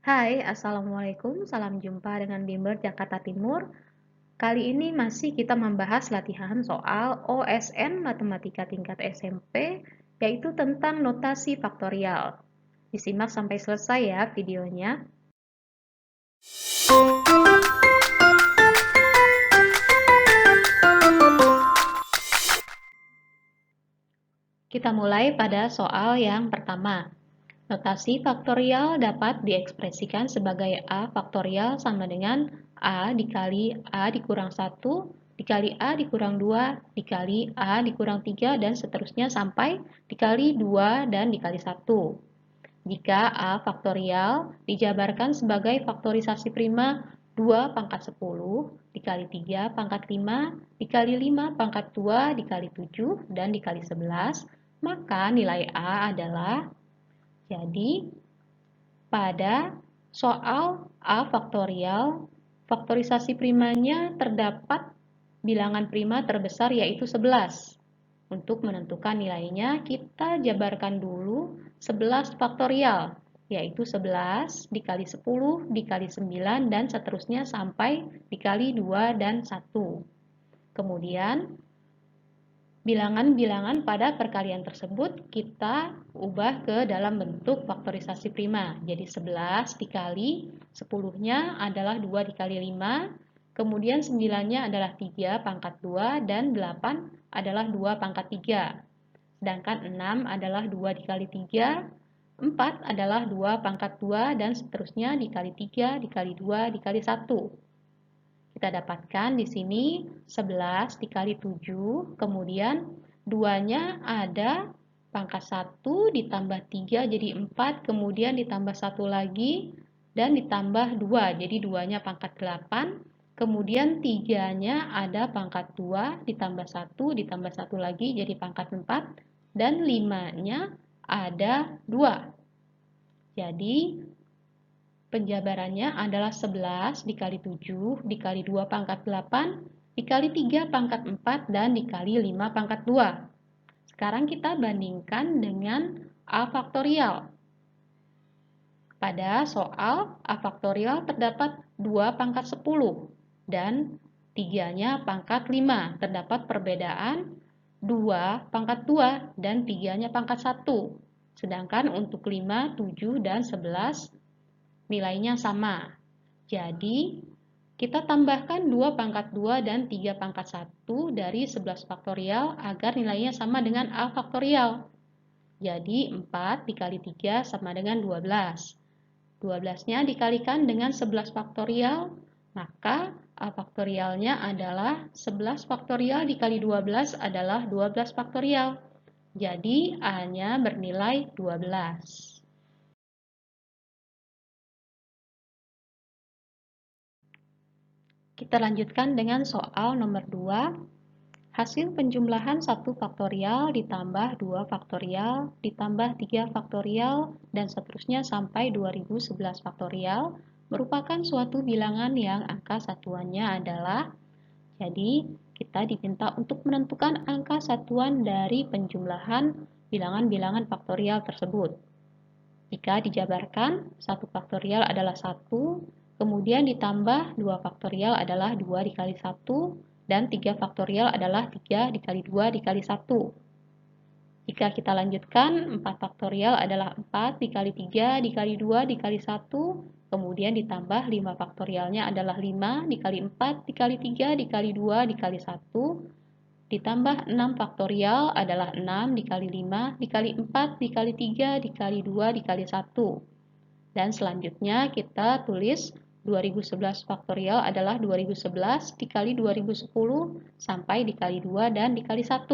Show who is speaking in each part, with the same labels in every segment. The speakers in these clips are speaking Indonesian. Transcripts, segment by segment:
Speaker 1: Hai, Assalamualaikum. Salam jumpa dengan Bimber Jakarta Timur. Kali ini masih kita membahas latihan soal OSN Matematika tingkat SMP, yaitu tentang notasi faktorial. Disimak sampai selesai ya videonya. Kita mulai pada soal yang pertama. Notasi faktorial dapat diekspresikan sebagai A faktorial sama dengan A dikali A dikurang 1, dikali A dikurang 2, dikali A dikurang 3, dan seterusnya sampai dikali 2 dan dikali 1. Jika A faktorial dijabarkan sebagai faktorisasi prima 2 pangkat 10 dikali 3 pangkat 5 dikali 5 pangkat 2 dikali 7 dan dikali 11, maka nilai A adalah, jadi pada soal A faktorial, faktorisasi primanya terdapat bilangan prima terbesar yaitu 11. Untuk menentukan nilainya, kita jabarkan dulu 11 faktorial, yaitu 11 dikali 10 dikali 9 dan seterusnya sampai dikali 2 dan 1. Kemudian, bilangan-bilangan pada perkalian tersebut kita ubah ke dalam bentuk faktorisasi prima. Jadi 11 dikali 10-nya adalah 2 dikali 5, kemudian 9-nya adalah 3 pangkat 2, dan 8 adalah 2 pangkat 3. Sedangkan 6 adalah 2 dikali 3, 4 adalah 2 pangkat 2, dan seterusnya dikali 3, dikali 2, dikali 1. Kita dapatkan di sini 11 dikali 7, kemudian 2-nya ada pangkat 1 ditambah 3 jadi 4, kemudian ditambah 1 lagi dan ditambah 2, jadi 2-nya pangkat 8, kemudian 3-nya ada pangkat 2 ditambah 1 ditambah 1 lagi jadi pangkat 4, dan 5-nya ada 2. Jadi penjabarannya adalah 11 dikali 7 dikali 2 pangkat 8 dikali 3 pangkat 4 dan dikali 5 pangkat 2. Sekarang kita bandingkan dengan A faktorial. Pada soal A faktorial terdapat 2 pangkat 10 dan 3-nya pangkat 5. Terdapat perbedaan 2 pangkat 2 dan 3-nya pangkat 1. Sedangkan untuk 5, 7, dan 11 nilainya sama. Jadi, kita tambahkan 2 pangkat 2 dan 3 pangkat 1 dari 11 faktorial agar nilainya sama dengan A faktorial. Jadi, 4 dikali 3 sama dengan 12. 12-nya dikalikan dengan 11 faktorial, maka A faktorialnya adalah 11 faktorial dikali 12 adalah 12 faktorial. Jadi, A-nya bernilai 12. Kita lanjutkan dengan soal nomor 2. Hasil penjumlahan 1 faktorial ditambah 2 faktorial ditambah 3 faktorial dan seterusnya sampai 2011 faktorial merupakan suatu bilangan yang angka satuannya adalah, jadi kita diminta untuk menentukan angka satuan dari penjumlahan bilangan-bilangan faktorial tersebut. Jika dijabarkan, 1 faktorial adalah 1, kemudian ditambah 2 faktorial adalah 2 dikali 1, dan 3 faktorial adalah 3 dikali 2 dikali 1. Jika kita lanjutkan, 4 faktorial adalah 4 dikali 3 dikali 2 dikali 1, kemudian ditambah 5 faktorialnya adalah 5 dikali 4 dikali 3 dikali 2 dikali 1, ditambah 6 faktorial adalah 6 dikali 5 dikali 4 dikali 3 dikali 2 dikali 1. Dan selanjutnya kita tulis 2011 faktorial adalah 2011 dikali 2010 sampai dikali 2 dan dikali 1.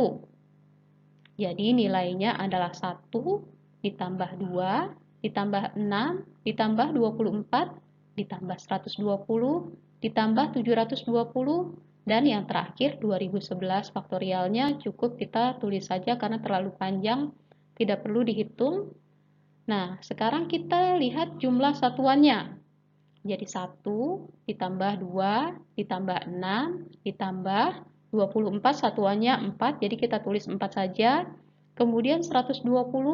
Speaker 1: Jadi nilainya adalah 1 ditambah 2 ditambah 6 ditambah 24 ditambah 120 ditambah 720, dan yang terakhir 2011 faktorialnya cukup kita tulis saja karena terlalu panjang, tidak perlu dihitung. Nah, sekarang kita lihat jumlah satuannya. Jadi 1 ditambah 2 ditambah 6 ditambah 24 satuannya 4, jadi kita tulis 4 saja. Kemudian 120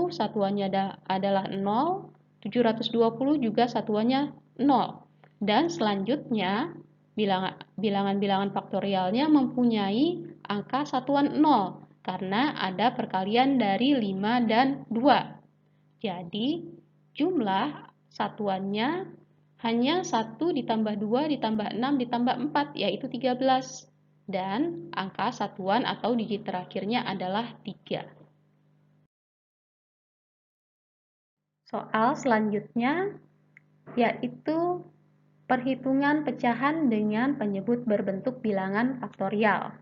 Speaker 1: satuannya adalah 0, 720 juga satuannya 0. Dan selanjutnya, bilangan-bilangan faktorialnya mempunyai angka satuan 0 karena ada perkalian dari 5 dan 2. Jadi, jumlah satuannya hanya 1 ditambah 2 ditambah 6 ditambah 4, yaitu 13. Dan angka satuan atau digit terakhirnya adalah 3. Soal selanjutnya yaitu perhitungan pecahan dengan penyebut berbentuk bilangan faktorial.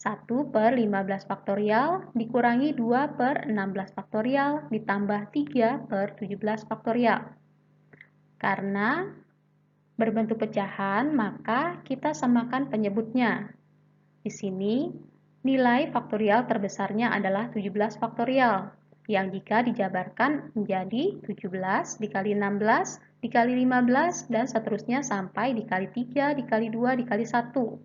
Speaker 1: 1/15 faktorial dikurangi 2/16 faktorial ditambah 3/17 faktorial. Karena berbentuk pecahan, maka kita samakan penyebutnya. Di sini, nilai faktorial terbesarnya adalah 17 faktorial, yang jika dijabarkan menjadi 17 dikali 16 dikali 15 dan seterusnya sampai dikali 3 dikali 2 dikali 1.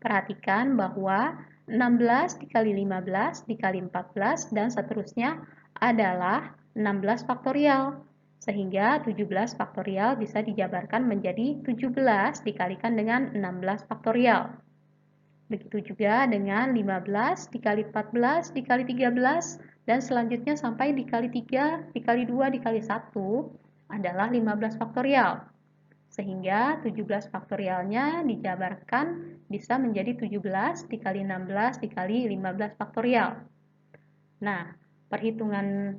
Speaker 1: Perhatikan bahwa 16 dikali 15 dikali 14 dan seterusnya adalah 16 faktorial. Sehingga 17 faktorial bisa dijabarkan menjadi 17 dikalikan dengan 16 faktorial. Begitu juga dengan 15 dikali 14 dikali 13 dan selanjutnya sampai dikali 3 dikali 2 dikali 1 adalah 15 faktorial. Sehingga 17 faktorialnya dijabarkan bisa menjadi 17 dikali 16 dikali 15 faktorial. Nah, perhitungan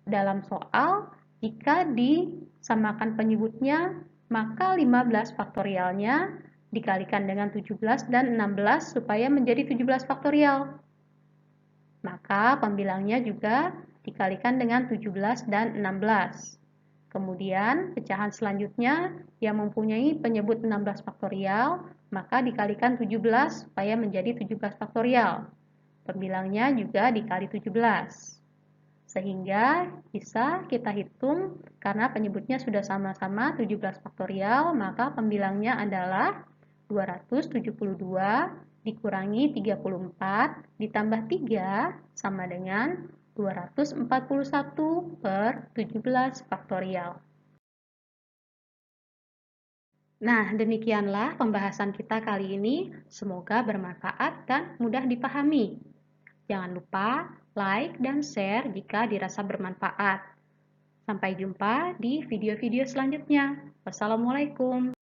Speaker 1: dalam soal jika disamakan penyebutnya, maka 15 faktorialnya dikalikan dengan 17 dan 16 supaya menjadi 17 faktorial. Maka pembilangnya juga dikalikan dengan 17 dan 16. Kemudian pecahan selanjutnya yang mempunyai penyebut 16 faktorial, maka dikalikan 17 supaya menjadi 17 faktorial. Pembilangnya juga dikali 17. Sehingga bisa kita hitung karena penyebutnya sudah sama-sama 17 faktorial, maka pembilangnya adalah 272 dikurangi 34 ditambah 3 sama dengan 241/17 faktorial. Nah, demikianlah pembahasan kita kali ini. Semoga bermanfaat dan mudah dipahami. Jangan lupa like dan share jika dirasa bermanfaat. Sampai jumpa di video-video selanjutnya. Wassalamualaikum.